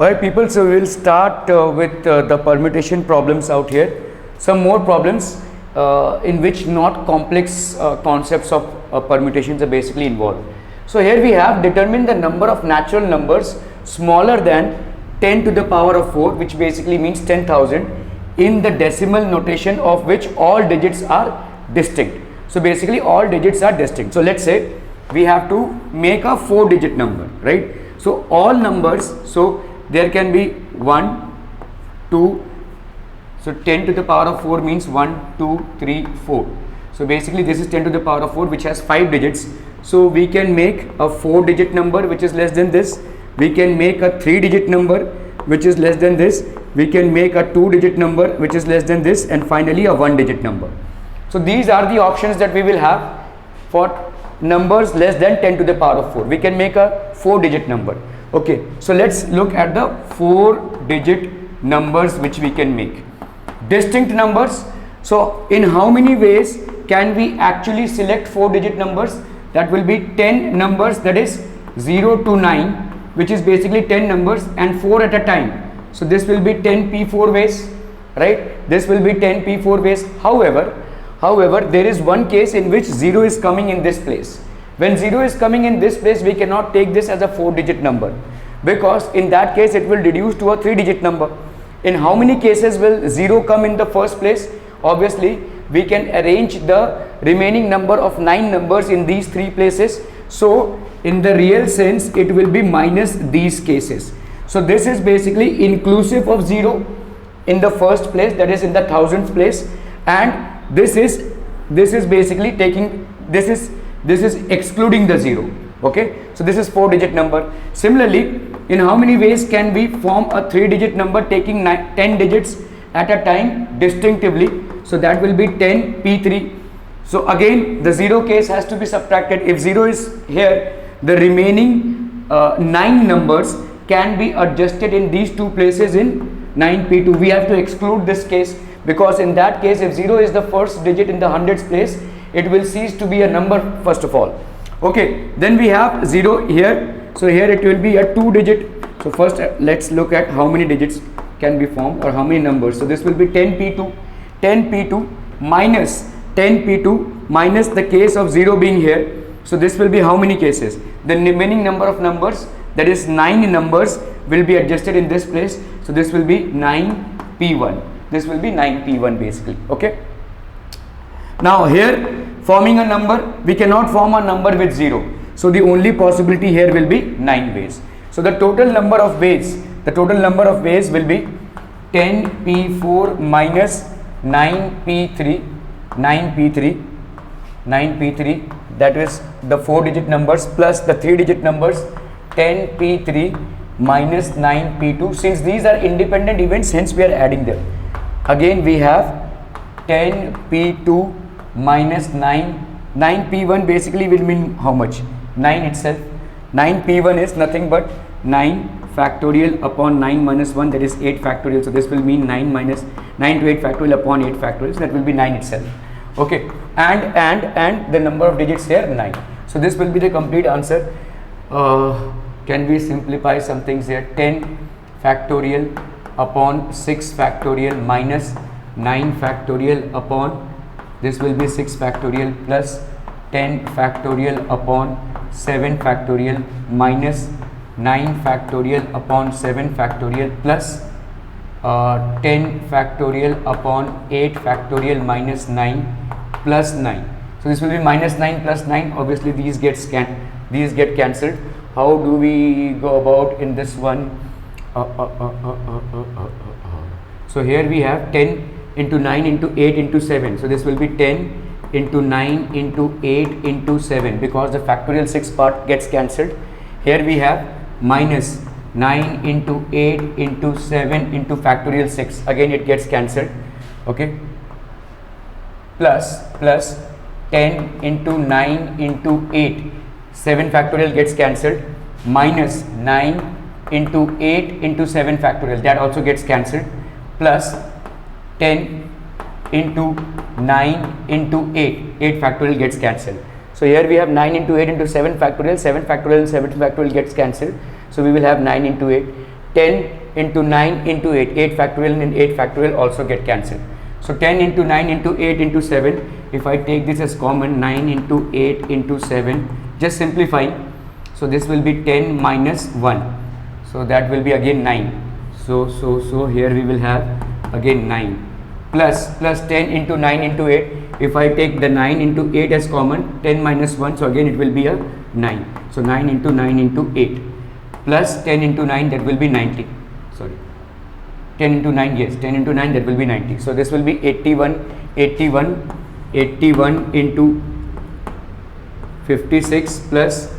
Alright people, so we will start with the permutation problems out here. Some more problems in which not complex concepts of permutations are basically involved. So here we have determined the number of natural numbers smaller than 10 to the power of 4, which basically means 10,000, in the decimal notation of which all digits are distinct. So basically all digits are distinct. So let's say we have to make a 4-digit number, right? So all numbers, so there can be 1, 2, so 10 to the power of 4 means 1, 2, 3, 4. So basically this is 10 to the power of 4, which has 5 digits. So we can make a 4-digit number which is less than this. We can make a 3-digit number which is less than this. We can make a 2-digit number which is less than this, and finally a 1-digit number. So these are the options that we will have for numbers less than 10 to the power of 4. We can make a 4-digit number. Okay, so let's look at the 4-digit numbers which we can make. Distinct numbers. So in how many ways can we actually select 4-digit numbers? That will be 10 numbers, that is 0 to 9, which is basically 10 numbers and 4 at a time. So this will be 10p4 ways, right? This will be 10p4 ways. However, there is one case in which 0 is coming in this place. When 0 is coming in this place, we cannot take this as a 4-digit number, because in that case it will reduce to a 3-digit number. In how many cases will 0 come in the first place? Obviously, we can arrange the remaining number of 9 numbers in these 3 places. So in the real sense, it will be minus these cases. So this is basically inclusive of 0 in the first place, that is in the thousandth place, and this is basically taking, this is excluding the 0. Okay, so this is 4-digit number. Similarly, in how many ways can we form a 3-digit number taking 10 digits at a time distinctively? So that will be 10p3. So again the 0 case has to be subtracted. If 0 is here, the remaining 9 numbers can be adjusted in these 2 places in 9p2. We have to exclude this case, because in that case, if 0 is the first digit in the hundreds place, it will cease to be a number first of all. Okay, then we have 0 here. So here it will be a 2-digit. So first let's look at how many digits can be formed, or how many numbers. So this will be 10p2. 10p2 minus 10p2 minus the case of 0 being here. So this will be how many cases? The remaining number of numbers, that is 9 numbers, will be adjusted in this place. So this will be 9p1. This will be 9p1 basically. Okay. Now here, forming a number, we cannot form a number with 0. So the only possibility here will be 9 ways. So the total number of ways will be 10p4 minus 9p3, that is the 4-digit numbers, plus the 3-digit numbers 10p3 minus 9p2. Since these are independent events, hence we are adding them. Again we have 10p2 minus 9p1 basically will mean how much? 9 itself. 9p1 is nothing but 9 factorial upon 9 minus 1, that is 8 factorial. So this will mean 9 to 8 factorial upon 8 factorial. So that will be 9 itself. Okay, and the number of digits here 9. So this will be the complete answer. Can we simplify some things here? 10 factorial upon 6 factorial minus 9 factorial upon, this will be 6 factorial, plus 10 factorial upon 7 factorial minus 9 factorial upon 7 factorial, plus 10 factorial upon 8 factorial minus 9 plus 9. So this will be minus 9 plus 9. Obviously these get cancelled. How do we go about in this one? So here we have 10 into 9 into 8 into 7. So this will be 10 into 9 into 8 into 7, because the factorial 6 part gets cancelled. Here we have minus 9 into 8 into 7 into factorial 6, again it gets cancelled. Okay, plus 10 into 9 into 8, 7 factorial gets cancelled, minus 9 into 8 into 7 factorial, that also gets cancelled, plus 10 into 9 into 8 factorial gets cancelled. So here we have 9 into 8 into 7 factorial, 7 factorial and 7 factorial gets cancelled. So we will have 9 into 8, 10 into 9 into 8, 8 factorial and 8 factorial also get cancelled. So 10 into 9 into 8 into 7, if I take this as common, 9 into 8 into 7, just simplify. So this will be 10 minus 1. So that will be again 9. So here we will have again 9 plus 10 into 9 into 8. If I take the 9 into 8 as common, 10 minus 1, so again it will be a 9. So 9 into 9 into 8 plus 10 into 9, that will be 90. Sorry, 10 into 9, yes, 10 into 9, that will be 90. So this will be 81 into 56 plus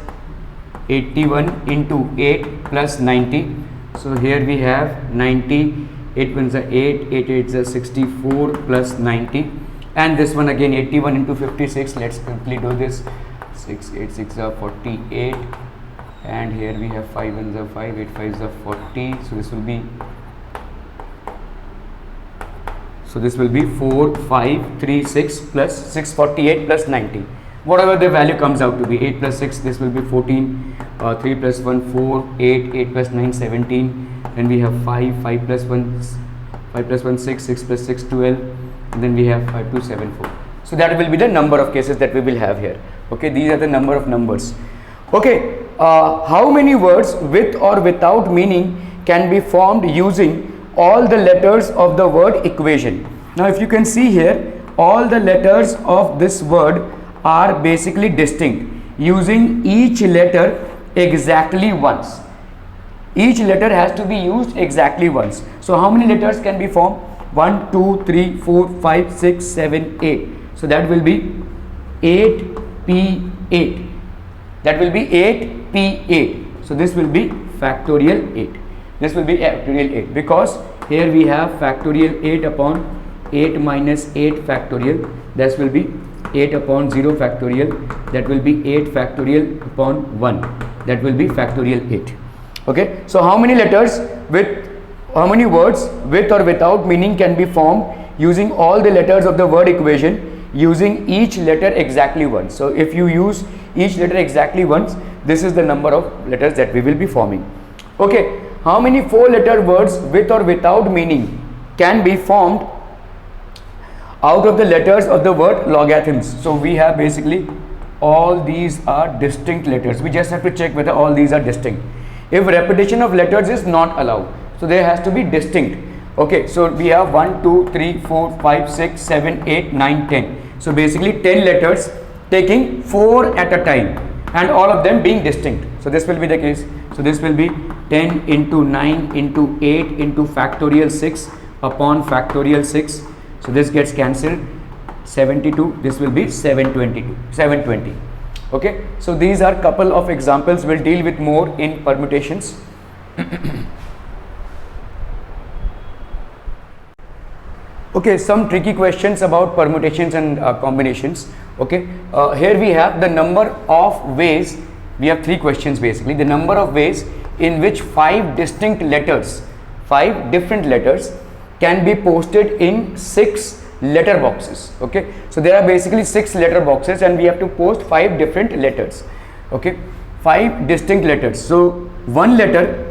81 into 8 plus 90. So here we have 90, 8 ones are 8, 8 8s are 64 plus 90, and this one again 81 into 56. Let's quickly do this. 6 8 6 are 48, and here we have 5 ones are 5, 8 5s are 40. So this will be 4 5 3 6 plus 648 plus 90, whatever the value comes out to be. 8 plus 6, this will be 14, 3 plus 1 4, 8 8 plus 9 17, then we have 5 plus 1 6, 6 plus 6 12, and then we have 5 2 7 4. So that will be the number of cases that we will have here. Okay, these are the number of numbers. Okay, how many words with or without meaning can be formed using all the letters of the word equation? Now if you can see here, all the letters of this word are basically distinct, using each letter exactly once. Each letter has to be used exactly once. So how many letters can be formed? 1 2 3 4 5 6 7 8. So that will be 8p8. That will be 8p8. So this will be factorial 8. This will be factorial 8, because here we have factorial 8 upon 8 minus 8 factorial. That will be 8 upon 0 factorial. That will be 8 factorial upon 1. That will be factorial 8. Okay, so how many words with or without meaning can be formed using all the letters of the word equation, using each letter exactly once? So if you use each letter exactly once, this is the number of letters that we will be forming. Okay, how many 4-letter words with or without meaning can be formed out of the letters of the word logarithms? So we have basically all these are distinct letters. We just have to check whether all these are distinct. If repetition of letters is not allowed, so there has to be distinct. Okay, so we have 1 2 3 4 5 6 7 8 9 10. So basically 10 letters, taking 4 at a time, and all of them being distinct. So this will be the case. So this will be 10 into 9 into 8 into factorial 6 upon factorial 6. So this gets cancelled. 72, this will be 720. Okay, so these are couple of examples. We'll deal with more in permutations. Okay, some tricky questions about permutations and combinations. Okay, here we have the number of ways. We have 3 questions basically. The number of ways in which 5 distinct letters, 5 different letters can be posted in 6 letter boxes. Okay, so there are basically 6 letter boxes, and we have to post 5 different letters. Okay, 5 distinct letters. So one letter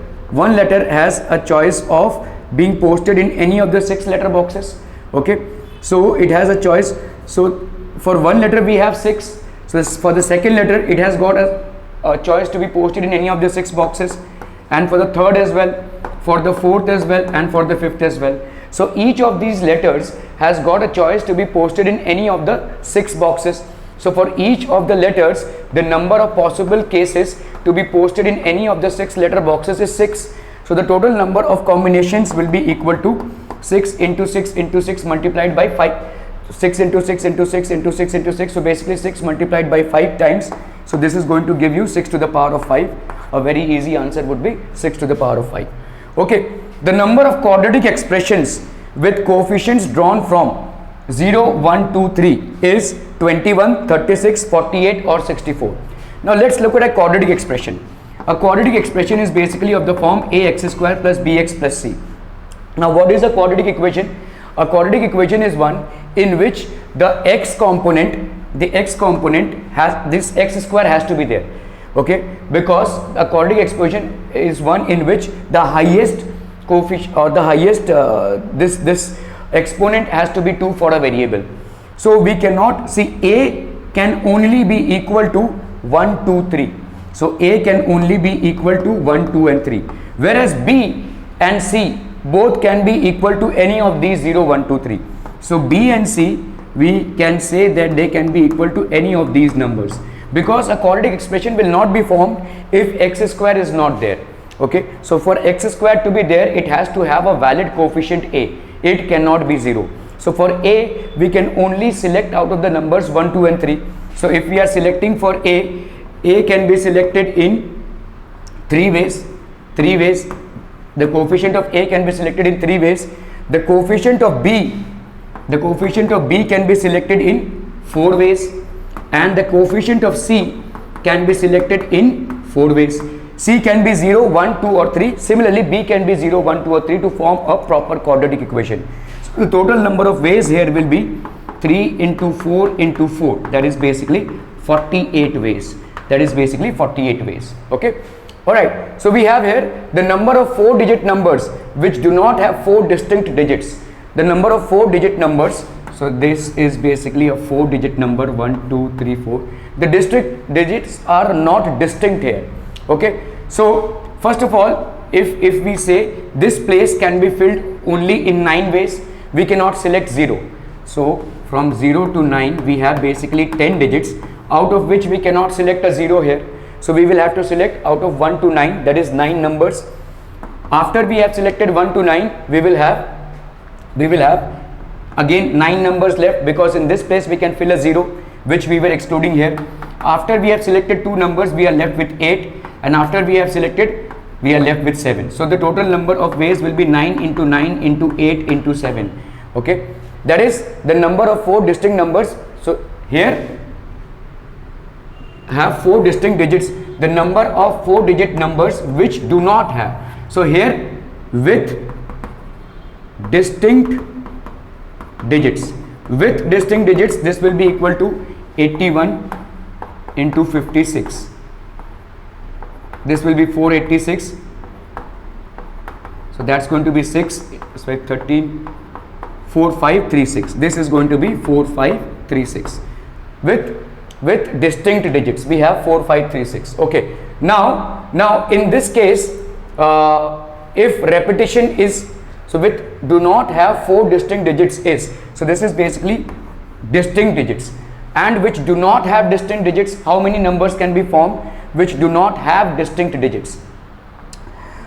has a choice of being posted in any of the 6 letter boxes. Okay, so it has a choice. So for one letter we have 6. So for the second letter it has got a choice to be posted in any of the 6 boxes, and for the third as well, for the fourth as well, and for the fifth as well. So each of these letters has got a choice to be posted in any of the 6 boxes. So for each of the letters, the number of possible cases to be posted in any of the 6 letter boxes is 6. So the total number of combinations will be equal to 6 into 6 into 6 multiplied by 5. 6 into 6 into 6 into 6 into 6. So basically 6 multiplied by 5 times. So this is going to give you 6 to the power of 5. A very easy answer would be 6 to the power of 5. Okay, the number of quadratic expressions with coefficients drawn from 0, 1, 2, 3 is 21, 36, 48 or 64. Now let's look at a quadratic expression. A quadratic expression is basically of the form ax square plus bx plus c. Now what is a quadratic equation? A quadratic equation is one in which the x component has, this x square has to be there. okay, because a quadratic expression is one in which the highest coefficient or the highest this exponent has to be 2 for a variable. So we cannot see a can only be equal to 1 2 3. So a can only be equal to 1 2 and 3, whereas b and c both can be equal to any of these 0 1 2 3. So b and c, we can say that they can be equal to any of these numbers, because a quadratic expression will not be formed if x square is not there. Okay, so for x square to be there, it has to have a valid coefficient a. It cannot be 0. So for a, we can only select out of the numbers 1 2 and 3. So if we are selecting for a can be selected in three ways. The coefficient of a can be selected in 3 ways. The coefficient of b can be selected in 4 ways, and the coefficient of c can be selected in 4 ways. C can be 0 1 2 or 3. Similarly, b can be 0 1 2 or 3 to form a proper quadratic equation. So the total number of ways here will be 3 into 4 into 4, that is basically 48 ways. Okay, all right. So we have here the number of 4-digit numbers which do not have 4 distinct digits. The number of 4-digit numbers, so this is basically a 4-digit number, 1 2 3 4. The distinct digits are not distinct here. Okay, so first of all, if we say this place can be filled only in 9 ways, we cannot select 0. So from 0 to 9 we have basically 10 digits, out of which we cannot select a 0 here. So we will have to select out of 1 to 9, that is 9 numbers. After we have selected 1 to 9, we will have again 9 numbers left, because in this place we can fill a 0, which we were excluding here. After we have selected 2 numbers, we are left with 8, and after we have selected, we are left with 7. So the total number of ways will be 9 into 9 into 8 into 7. Okay, that is the number of 4 distinct numbers. So here have 4 distinct digits, the number of 4-digit numbers which do not have. So here with distinct digits, this will be equal to 81 into 56. This will be 486. So that's going to be 6. It's like 13, 4536. This is going to be 4536 with distinct digits. We have 4536. Okay. Now in this case, if repetition is, so with do not have 4 distinct digits is, so this is basically distinct digits, and which do not have distinct digits, how many numbers can be formed which do not have distinct digits?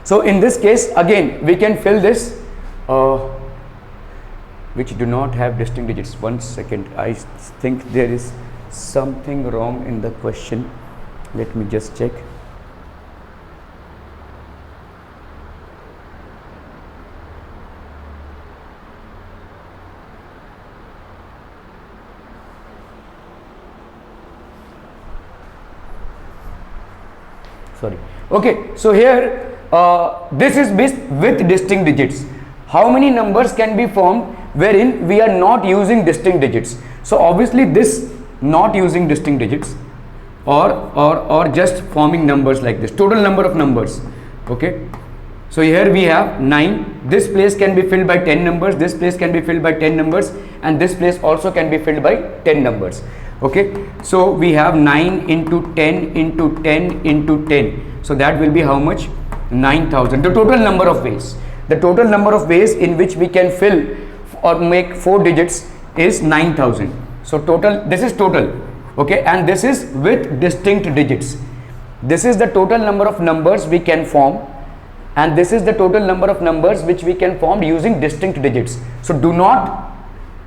So in this case, again we can fill this which do not have distinct digits. 1 second, I think there is something wrong in the question. Let me just check. Sorry. Okay, so here this is with distinct digits. How many numbers can be formed wherein we are not using distinct digits? So obviously this not using distinct digits, or just forming numbers like this, total number of numbers. Okay, so here we have 9. This place can be filled by 10 numbers, this place can be filled by 10 numbers, and this place also can be filled by 10 numbers. Okay, so we have 9 into 10 into 10 into 10. So that will be how much? 9000. The total number of ways. The total number of ways in which we can fill or make 4 digits is 9000. So total, this is total. Okay, and this is with distinct digits. This is the total number of numbers we can form, and this is the total number of numbers which we can form using distinct digits. So do not,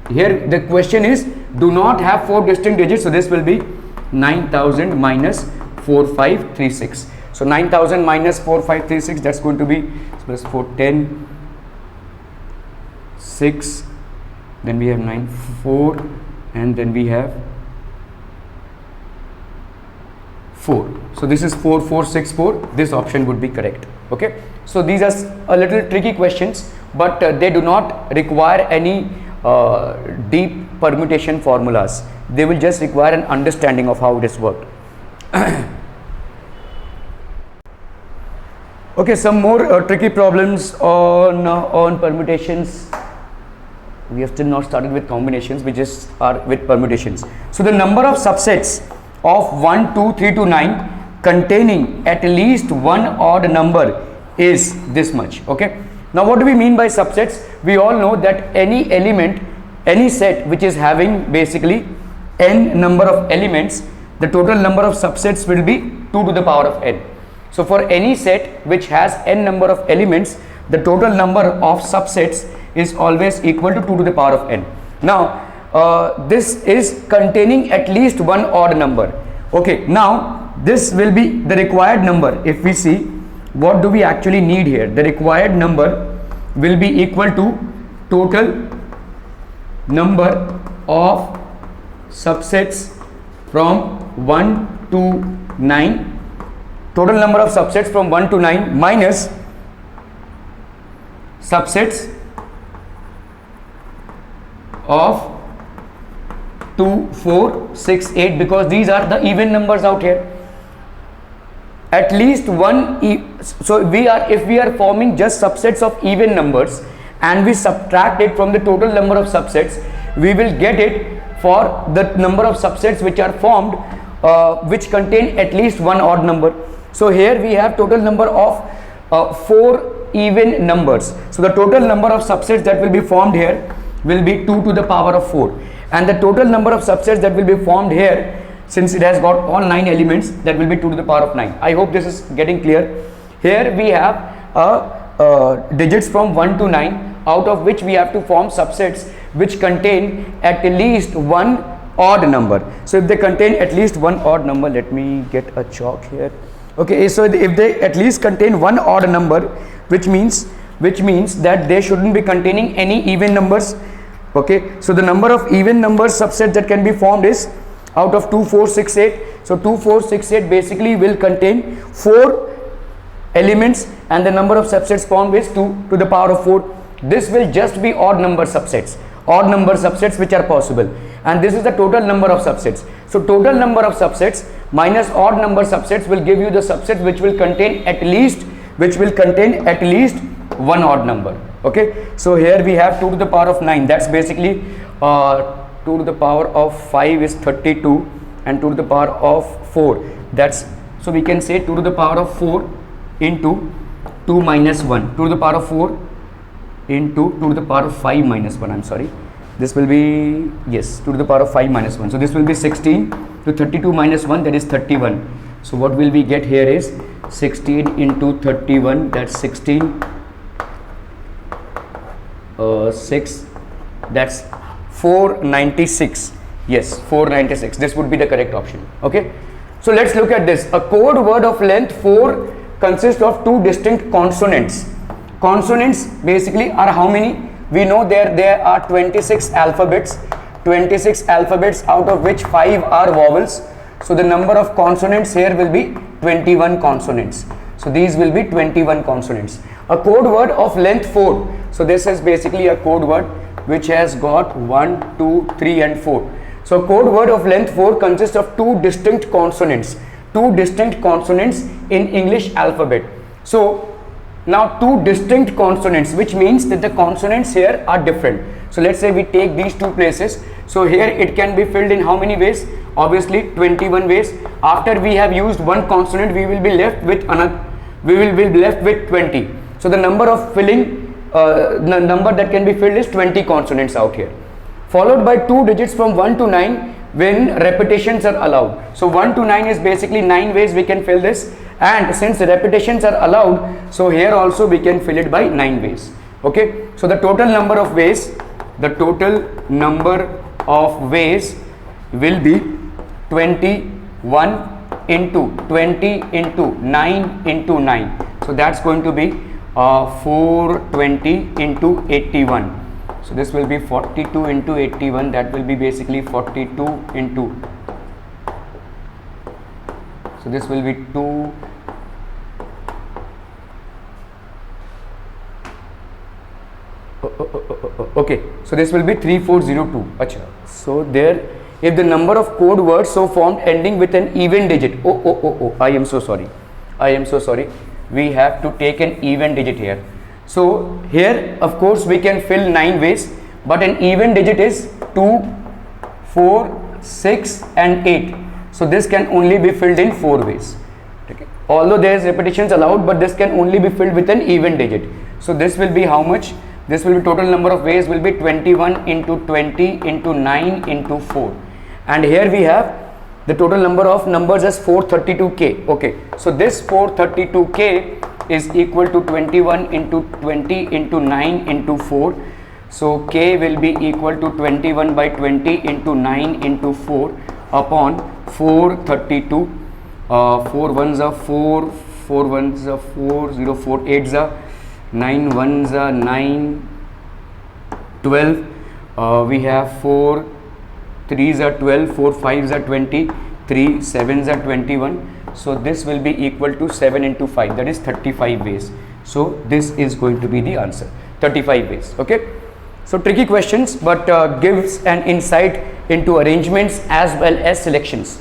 here the question is do not have 4 distinct digits. So this will be 9000 minus 4536. So 9000 minus 4536, that's going to be plus 410 6, then we have 9 4, and then we have 4. So this is 4464. This option would be correct. Okay, so these are a little tricky questions, but they do not require any deep permutation formulas. They will just require an understanding of how it is worked. Okay, some more tricky problems on permutations. We have still not started with combinations, we just are with permutations. So the number of subsets of 1, 2, 3 to 9 containing at least one odd number is this much. Okay, now what do we mean by subsets? We all know that any element, any set which is having basically n number of elements, the total number of subsets will be 2 to the power of n. So for any set which has n number of elements, the total number of subsets is always equal to 2 to the power of n. Now this is containing at least one odd number. Okay, now this will be the required number. If we see what do we actually need here, the required number will be equal to total number of subsets from 1 to 9, total number of subsets from 1 to 9 minus subsets of 2, 4, 6, 8, because these are the even numbers out here. At least one, so if we are forming just subsets of even numbers and we subtract it from the total number of subsets, we will get it for the number of subsets which are formed which contain at least one odd number. So here we have total number of 4 even numbers. So the total number of subsets that will be formed here will be 2 to the power of 4, and the total number of subsets that will be formed here, since it has got all 9 elements, that will be 2 to the power of 9. I hope this is getting clear. Here we have digits from 1 to 9, out of which we have to form subsets which contain at least one odd number. So if they contain at least one odd number, let me get a chalk here. Okay, so if they at least contain one odd number, which means that they shouldn't be containing any even numbers. Okay, so the number of even numbers subset that can be formed is out of 2, 4, 6, 8. So 2, 4, 6, 8 basically will contain 4 elements, and the number of subsets formed is 2 to the power of 4. This will just be odd number subsets which are possible, and this is the total number of subsets. So total number of subsets minus odd number subsets will give you the subset which will contain at least one odd number. Okay, so here we have 2 to the power of 9, that's basically 2 to the power of 5 is 32, and 2 to the power of 4, that's, so we can say 2 to the power of 4 into 2 minus 1, 2 to the power of 4 into 2 to the power of 5 minus 1, I'm sorry, this will be, yes, 2 to the power of 5 minus 1, so this will be 16 to 32 minus 1, that is 31. So what will we get here is 16 into 31, that's 16, 6, that's 496. Yes, 496, this would be the correct option. Okay, so let's look at this. A code word of length 4 consists of 2 distinct consonants. Consonants basically are how many? We know there are 26 alphabets, out of which 5 are vowels. So the number of consonants here will be 21 consonants. So these will be 21 consonants. A code word of length 4. So this is basically a code word which has got 1, 2, 3 and 4. So code word of length 4 consists of 2 distinct consonants. 2 distinct consonants in English alphabet. So now 2 distinct consonants, which means that the consonants here are different. So let's say we take these 2 places. So here it can be filled in how many ways? Obviously 21 ways. After we have used one consonant, we will be left with another. We will be left with 20. So the number of filling, the number that can be filled is 20 consonants out here. Followed by 2 digits from 1 to 9 when repetitions are allowed. So 1 to 9 is basically 9 ways we can fill this, and since repetitions are allowed, so here also we can fill it by 9 ways. Okay, so the total number of ways, will be 21 into 20 into 9 into 9. So that's going to be 420 into 81. So this will be 42 into 81, that will be basically 42 into, so this will be 2, okay, so this will be 3402. Achha. So there, if the number of code words so formed ending with an even digit, I am so sorry, we have to take an even digit here. So here of course we can fill 9 ways, but an even digit is 2, 4, 6 and 8. So this can only be filled in 4 ways. Okay. Although there is repetitions allowed, but this can only be filled with an even digit. So this will be how much? This will be total number of ways will be 21 into 20 into 9 into 4. And here we have the total number of numbers as 432k. Okay. So this 432k is equal to 21 into 20 into 9 into 4. So k will be equal to 21 by 20 into 9 into 4 upon 432. 4 ones are 4, 4 ones are 4, 0 4 8s are 9 ones are 9, 12. We have 4 3s are 12, 4 5s are 20, 3 7s are 21. So this will be equal to 7 into 5, that is 35 ways. So this is going to be the answer, 35 ways. Okay. So tricky questions, but gives an insight into arrangements as well as selections.